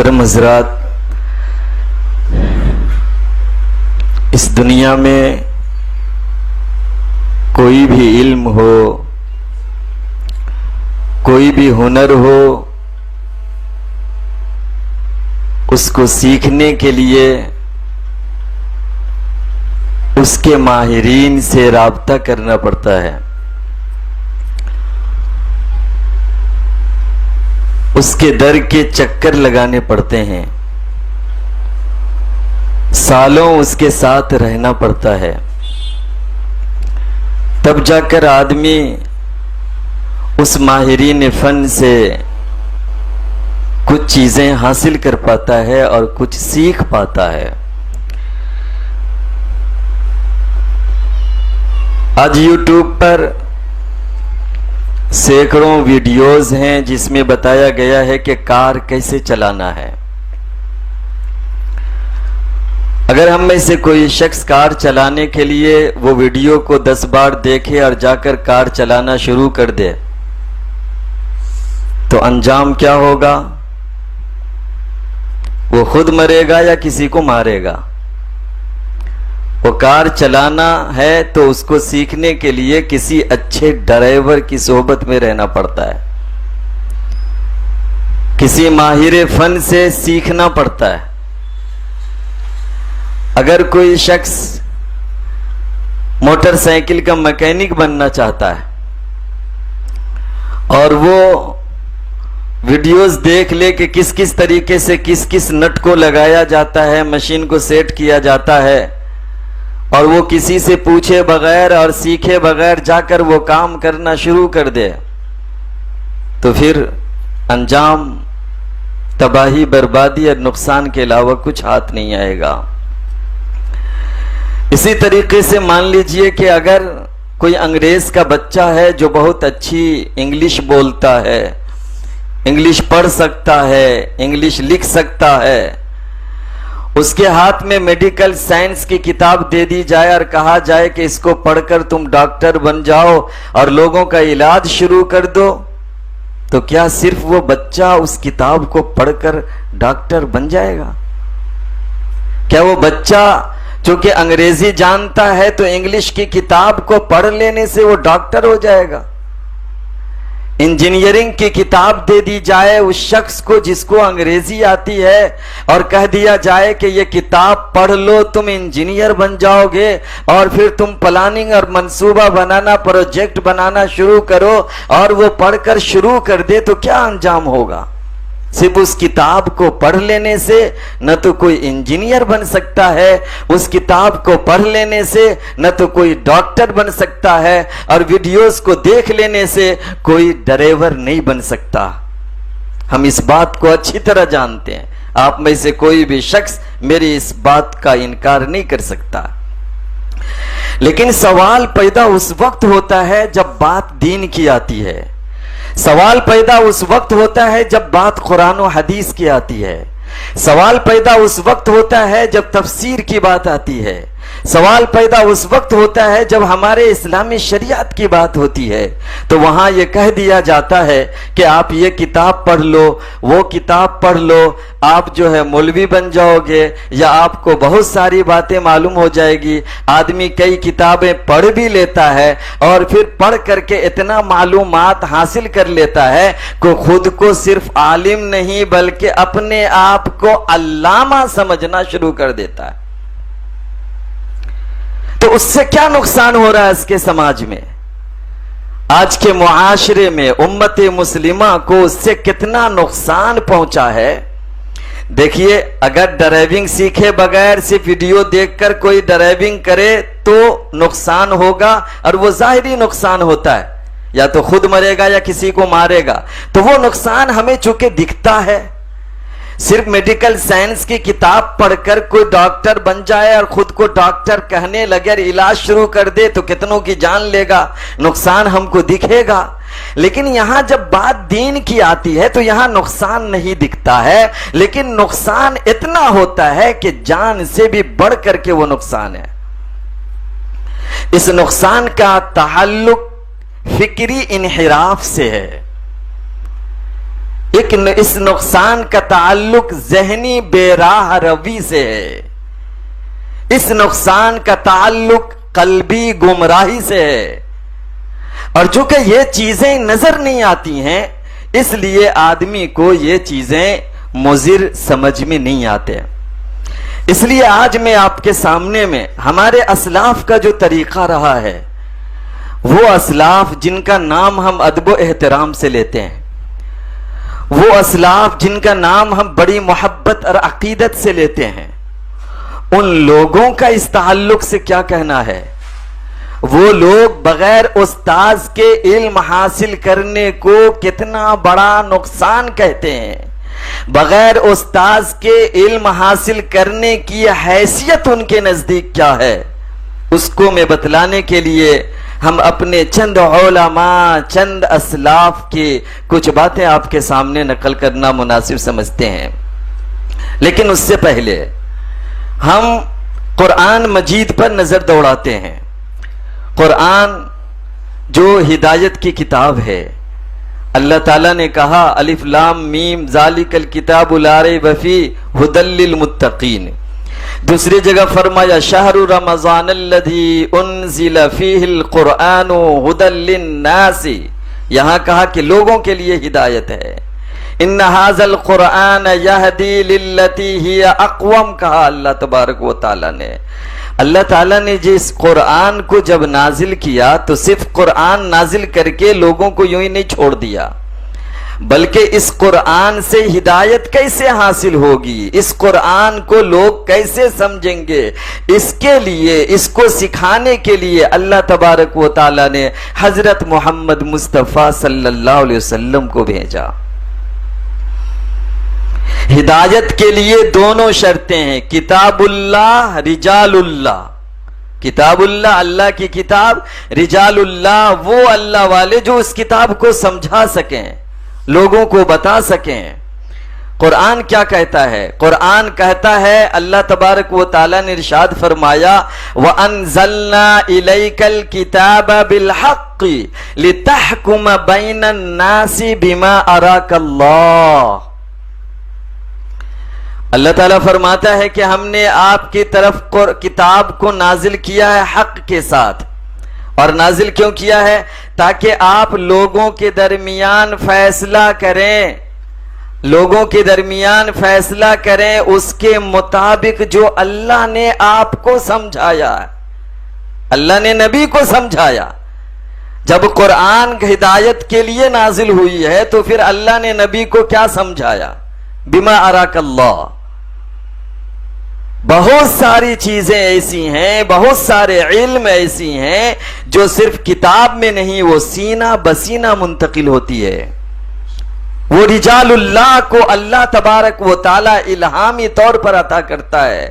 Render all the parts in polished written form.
محترم حضرات، اس دنیا میں کوئی بھی علم ہو، کوئی بھی ہنر ہو، اس کو سیکھنے کے لیے اس کے ماہرین سے رابطہ کرنا پڑتا ہے، اس کے در کے چکر لگانے پڑتے ہیں، سالوں اس کے ساتھ رہنا پڑتا ہے، تب جا کر آدمی اس ماہرین فن سے کچھ چیزیں حاصل کر پاتا ہے اور کچھ سیکھ پاتا ہے۔ آج یوٹیوب پر سینکڑوں ویڈیوز ہیں جس میں بتایا گیا ہے کہ کار کیسے چلانا ہے۔ اگر ہم میں سے کوئی شخص کار چلانے کے لیے وہ ویڈیو کو 10 بار دیکھے اور جا کر کار چلانا شروع کر دے تو انجام کیا ہوگا؟ وہ خود مرے گا یا کسی کو مارے گا؟ وہ کار چلانا ہے تو اس کو سیکھنے کے لیے کسی اچھے ڈرائیور کی صحبت میں رہنا پڑتا ہے، کسی ماہر فن سے سیکھنا پڑتا ہے۔ اگر کوئی شخص موٹر سائیکل کا میکینک بننا چاہتا ہے اور وہ ویڈیوز دیکھ لے کہ کس کس طریقے سے کس نٹ کو لگایا جاتا ہے، مشین کو سیٹ کیا جاتا ہے، اور وہ کسی سے پوچھے بغیر اور سیکھے بغیر جا کر وہ کام کرنا شروع کر دے تو پھر انجام تباہی، بربادی اور نقصان کے علاوہ کچھ ہاتھ نہیں آئے گا۔ اسی طریقے سے مان لیجئے کہ اگر کوئی انگریز کا بچہ ہے جو بہت اچھی انگلش بولتا ہے، انگلش پڑھ سکتا ہے، انگلش لکھ سکتا ہے، اس کے ہاتھ میں میڈیکل سائنس کی کتاب دے دی جائے اور کہا جائے کہ اس کو پڑھ کر تم ڈاکٹر بن جاؤ اور لوگوں کا علاج شروع کر دو، تو کیا صرف وہ بچہ اس کتاب کو پڑھ کر ڈاکٹر بن جائے گا؟ کیا وہ بچہ چونکہ انگریزی جانتا ہے تو انگلش کی کتاب کو پڑھ لینے سے وہ ڈاکٹر ہو جائے گا؟ انجینئرنگ کی کتاب دے دی جائے اس شخص کو جس کو انگریزی آتی ہے اور کہہ دیا جائے کہ یہ کتاب پڑھ لو، تم انجینئر بن جاؤ گے اور پھر تم پلاننگ اور منصوبہ بنانا، پروجیکٹ بنانا شروع کرو، اور وہ پڑھ کر شروع کر دے تو کیا انجام ہوگا؟ صرف اس کتاب کو پڑھ لینے سے نہ تو کوئی انجینئر بن سکتا ہے، اس کتاب کو پڑھ لینے سے نہ تو کوئی ڈاکٹر بن سکتا ہے، اور ویڈیوز کو دیکھ لینے سے کوئی ڈرائیور نہیں بن سکتا۔ ہم اس بات کو اچھی طرح جانتے ہیں، آپ میں سے کوئی بھی شخص میری اس بات کا انکار نہیں کر سکتا۔ لیکن سوال پیدا اس وقت ہوتا ہے جب بات دین کی آتی ہے، سوال پیدا اس وقت ہوتا ہے جب بات قرآن و حدیث کی آتی ہے، سوال پیدا اس وقت ہوتا ہے جب تفسیر کی بات آتی ہے، سوال پیدا اس وقت ہوتا ہے جب ہمارے اسلامی شریعت کی بات ہوتی ہے، تو وہاں یہ کہہ دیا جاتا ہے کہ آپ یہ کتاب پڑھ لو، وہ کتاب پڑھ لو، آپ جو ہے مولوی بن جاؤ گے، یا آپ کو بہت ساری باتیں معلوم ہو جائے گی۔ آدمی کئی کتابیں پڑھ بھی لیتا ہے اور پھر پڑھ کر کے اتنا معلومات حاصل کر لیتا ہے کہ خود کو صرف عالم نہیں بلکہ اپنے آپ کو علامہ سمجھنا شروع کر دیتا ہے۔ تو اس سے کیا نقصان ہو رہا ہے اس کے سماج میں؟ آج کے معاشرے میں امت مسلمہ کو اس سے کتنا نقصان پہنچا ہے۔ دیکھیے، اگر ڈرائیونگ سیکھے بغیر صرف ویڈیو دیکھ کر کوئی ڈرائیونگ کرے تو نقصان ہوگا، اور وہ ظاہری نقصان ہوتا ہے، یا تو خود مرے گا یا کسی کو مارے گا۔ تو وہ نقصان ہمیں چونکہ دکھتا ہے، صرف میڈیکل سائنس کی کتاب پڑھ کر کوئی ڈاکٹر بن جائے اور خود کو ڈاکٹر کہنے لگے اور علاج شروع کر دے تو کتنوں کی جان لے گا، نقصان ہم کو دکھے گا۔ لیکن یہاں جب بات دین کی آتی ہے تو یہاں نقصان نہیں دکھتا ہے، لیکن نقصان اتنا ہوتا ہے کہ جان سے بھی بڑھ کر کے وہ نقصان ہے۔ اس نقصان کا تعلق فکری انحراف سے ہے۔ اس نقصان کا تعلق ذہنی بے راہ روی سے ہے، اس نقصان کا تعلق قلبی گمراہی سے ہے، اور چونکہ یہ چیزیں نظر نہیں آتی ہیں اس لیے آدمی کو یہ چیزیں مضر سمجھ میں نہیں آتے۔ اس لیے آج میں آپ کے سامنے میں ہمارے اسلاف کا جو طریقہ رہا ہے، وہ اسلاف جن کا نام ہم ادب و احترام سے لیتے ہیں، وہ اسلاف جن کا نام ہم بڑی محبت اور عقیدت سے لیتے ہیں، ان لوگوں کا اس تعلق سے کیا کہنا ہے؟ وہ لوگ بغیر استاذ کے علم حاصل کرنے کو کتنا بڑا نقصان کہتے ہیں، بغیر استاذ کے علم حاصل کرنے کی حیثیت ان کے نزدیک کیا ہے، اس کو میں بتلانے کے لیے ہم اپنے چند علماء، چند اسلاف کی کچھ باتیں آپ کے سامنے نقل کرنا مناسب سمجھتے ہیں۔ لیکن اس سے پہلے ہم قرآن مجید پر نظر دوڑاتے ہیں۔ قرآن جو ہدایت کی کتاب ہے، اللہ تعالیٰ نے کہا الف لام میم ذالک الکتاب لا ریب فیہ ھدی للمتقین، دوسری جگہ فرمایا شہر رمضان الذی انزل فیہ القرآن ھدی للناس، یہاں کہا کہ لوگوں کے لیے ہدایت ہے۔ ان ھذا القرآن یہدی للتی ہی اقوم، کہا اللہ تبارک و تعالیٰ نے۔ اللہ تعالیٰ نے جس قرآن کو جب نازل کیا تو صرف قرآن نازل کر کے لوگوں کو یوں ہی نہیں چھوڑ دیا، بلکہ اس قرآن سے ہدایت کیسے حاصل ہوگی، اس قرآن کو لوگ کیسے سمجھیں گے، اس کے لیے، اس کو سکھانے کے لیے اللہ تبارک و تعالیٰ نے حضرت محمد مصطفیٰ صلی اللہ علیہ وسلم کو بھیجا۔ ہدایت کے لیے دونوں شرطیں ہیں، کتاب اللہ، رجال اللہ۔ کتاب اللہ، اللہ کی کتاب، رجال اللہ، وہ اللہ والے جو اس کتاب کو سمجھا سکیں، لوگوں کو بتا سکیں۔ قرآن کیا کہتا ہے؟ قرآن کہتا ہے، اللہ تبارک و تعالیٰ نے ارشاد فرمایا وَأَنزَلْنَا إِلَيْكَ الْكِتَابَ بِالْحَقِّ لِتَحْكُمَ بَيْنَ النَّاسِ بِمَا أَرَاكَ اللَّهُ۔ اللہ تعالیٰ فرماتا ہے کہ ہم نے آپ کی طرف کتاب کو نازل کیا ہے حق کے ساتھ، اور نازل کیوں کیا ہے؟ تاکہ آپ لوگوں کے درمیان فیصلہ کریں، لوگوں کے درمیان فیصلہ کریں اس کے مطابق جو اللہ نے آپ کو سمجھایا، اللہ نے نبی کو سمجھایا۔ جب قرآن ہدایت کے لیے نازل ہوئی ہے تو پھر اللہ نے نبی کو کیا سمجھایا؟ بما اراک اللہ۔ بہت ساری چیزیں ایسی ہیں، بہت سارے علم ایسی ہیں جو صرف کتاب میں نہیں، وہ سینہ بسینہ منتقل ہوتی ہے۔ وہ رجال اللہ کو اللہ تبارک و تعالی الہامی طور پر عطا کرتا ہے،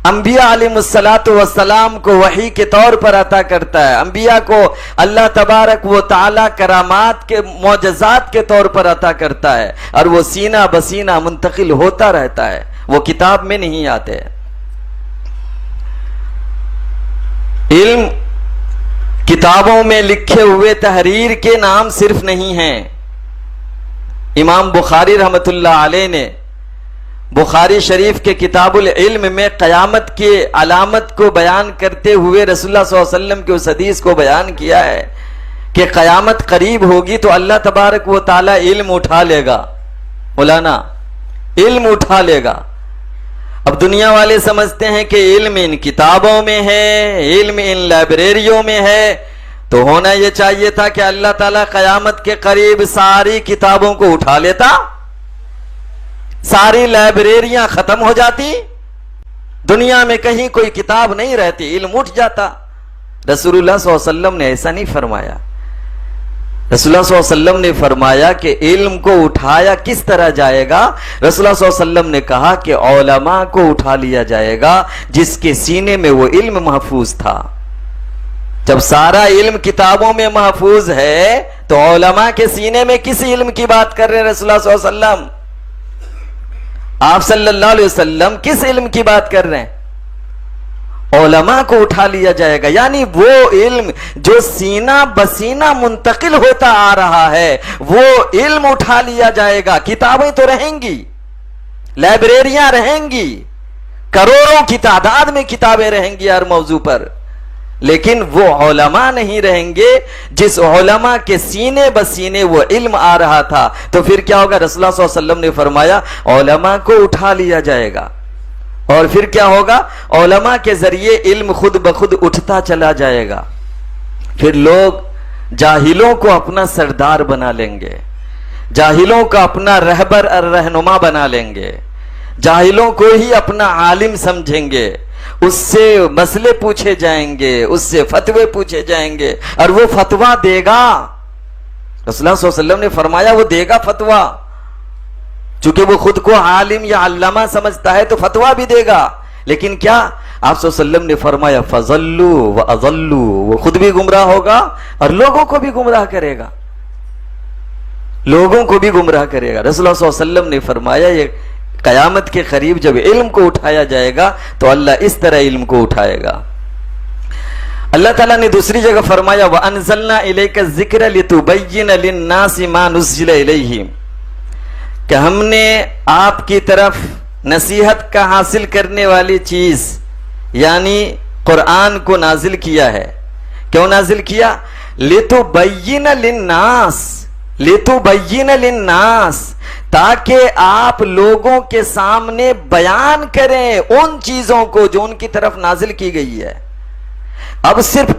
انبیاء علیہ السلام کو وحی کے طور پر عطا کرتا ہے، انبیاء کو اللہ تبارک و تعالی کرامات کے معجزات کے طور پر عطا کرتا ہے، اور وہ سینہ بسینہ منتقل ہوتا رہتا ہے، وہ کتاب میں نہیں آتے۔ علم کتابوں میں لکھے ہوئے تحریر کے نام صرف نہیں ہیں۔ امام بخاری رحمت اللہ علیہ نے بخاری شریف کے کتاب العلم میں قیامت کی علامت کو بیان کرتے ہوئے رسول اللہ صلی اللہ علیہ وسلم کے اس حدیث کو بیان کیا ہے کہ قیامت قریب ہوگی تو اللہ تبارک و تعالی علم اٹھا لے گا، مولانا علم اٹھا لے گا۔ اب دنیا والے سمجھتے ہیں کہ علم ان کتابوں میں ہے، علم ان لائبریریوں میں ہے، تو ہونا یہ چاہیے تھا کہ اللہ تعالیٰ قیامت کے قریب ساری کتابوں کو اٹھا لیتا، ساری لائبریریاں ختم ہو جاتی، دنیا میں کہیں کوئی کتاب نہیں رہتی، علم اٹھ جاتا۔ رسول اللہ صلی اللہ علیہ وسلم نے ایسا نہیں فرمایا۔ رسول اللہ صلی اللہ علیہ وسلم نے فرمایا کہ علم کو اٹھایا کس طرح جائے گا؟ رسول اللہ صلی اللہ علیہ وسلم نے کہا کہ علماء کو اٹھا لیا جائے گا جس کے سینے میں وہ علم محفوظ تھا۔ جب سارا علم کتابوں میں محفوظ ہے تو علماء کے سینے میں کس علم کی بات کر رہے ہیں رسول اللہ صلی اللہ علیہ وسلم؟ آپ صلی اللہ علیہ وسلم کس علم کی بات کر رہے ہیں؟ علماء کو اٹھا لیا جائے گا. یعنی وہ علم جو سینہ بسینہ منتقل ہوتا آ رہا ہے وہ علم اٹھا لیا جائے گا. کتابیں تو رہیں گی, لائبریریاں رہیں گی, کروڑوں کی تعداد میں کتابیں رہیں گی ہر موضوع پر, لیکن وہ علماء نہیں رہیں گے جس علماء کے سینے بسینے وہ علم آ رہا تھا. تو پھر کیا ہوگا؟ رسول اللہ صلی اللہ علیہ وسلم نے فرمایا علماء کو اٹھا لیا جائے گا, اور پھر کیا ہوگا؟ علماء کے ذریعے علم خود بخود اٹھتا چلا جائے گا. پھر لوگ جاہلوں کو اپنا سردار بنا لیں گے, جاہلوں کا اپنا رہبر اور رہنما بنا لیں گے, جاہلوں کو ہی اپنا عالم سمجھیں گے, اس سے مسئلے پوچھے جائیں گے, اس سے فتوے پوچھے جائیں گے, اور وہ فتویٰ دے گا. رسول اللہ صلی اللہ علیہ وسلم نے فرمایا وہ دے گا فتویٰ, چونکہ وہ خود کو عالم یا علامہ سمجھتا ہے تو فتویٰ بھی دے گا. لیکن کیا آپ صلی اللہ علیہ وسلم نے فرمایا فضلوا واضلوا, وہ خود بھی گمراہ ہوگا اور لوگوں کو بھی گمراہ کرے گا, لوگوں کو بھی گمراہ کرے گا. رسول اللہ صلی اللہ علیہ وسلم نے فرمایا یہ قیامت کے قریب جب علم کو اٹھایا جائے گا تو اللہ اس طرح علم کو اٹھائے گا. اللہ تعالیٰ نے دوسری جگہ فرمایا وَأَنزَلْنَا إِلَيْكَ الذِّكْرَ لِتُبَيِّنَ لِلنَّاسِ مَا نُزِّلَ إِلَيْهِمْ, کہ ہم نے آپ کی طرف نصیحت کا حاصل کرنے والی چیز یعنی قرآن کو نازل کیا ہے. کیوں نازل کیا؟ لِتُبَيِّنَ لِلنَّاسِ, لِتُبَيِّنَ لِلنَّاسِ, تاکہ آپ لوگوں کے سامنے بیان کریں ان چیزوں کو جو ان کی طرف نازل کی گئی ہے. اب صرف